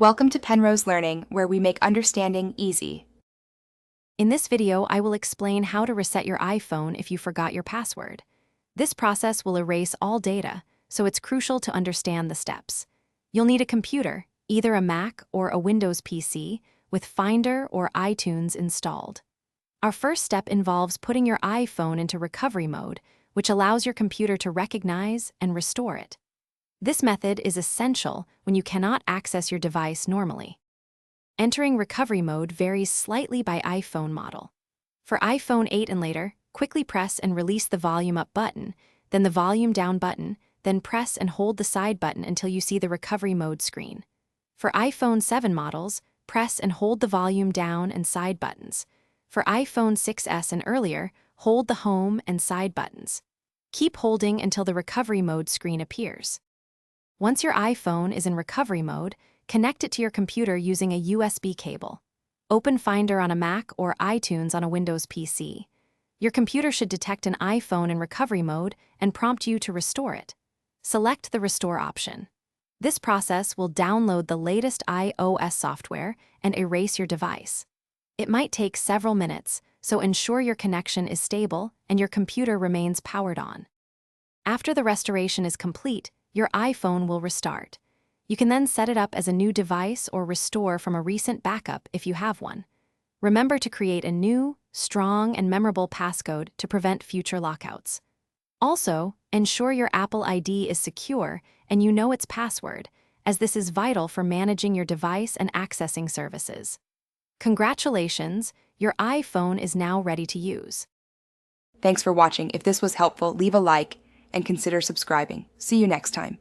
Welcome to Penrose Learning, where we make understanding easy. In this video, I will explain how to reset your iPhone if you forgot your password. This process will erase all data, so it's crucial to understand the steps. You'll need a computer, either a Mac or a Windows PC, with Finder or iTunes installed. Our first step involves putting your iPhone into recovery mode, which allows your computer to recognize and restore it. This method is essential when you cannot access your device normally. Entering recovery mode varies slightly by iPhone model. For iPhone 8 and later, quickly press and release the volume up button, then the volume down button, then press and hold the side button until you see the recovery mode screen. For iPhone 7 models, press and hold the volume down and side buttons. For iPhone 6s and earlier, hold the home and side buttons. Keep holding until the recovery mode screen appears. Once your iPhone is in recovery mode, connect it to your computer using a USB cable. Open Finder on a Mac or iTunes on a Windows PC. Your computer should detect an iPhone in recovery mode and prompt you to restore it. Select the Restore option. This process will download the latest iOS software and erase your device. It might take several minutes, so ensure your connection is stable and your computer remains powered on. After the restoration is complete, your iPhone will restart. You can then set it up as a new device or restore from a recent backup if you have one. Remember to create a new, strong, and memorable passcode to prevent future lockouts. Also, ensure your Apple ID is secure and you know its password, as this is vital for managing your device and accessing services. Congratulations, your iPhone is now ready to use. Thanks for watching. If this was helpful, leave a like and consider subscribing. See you next time.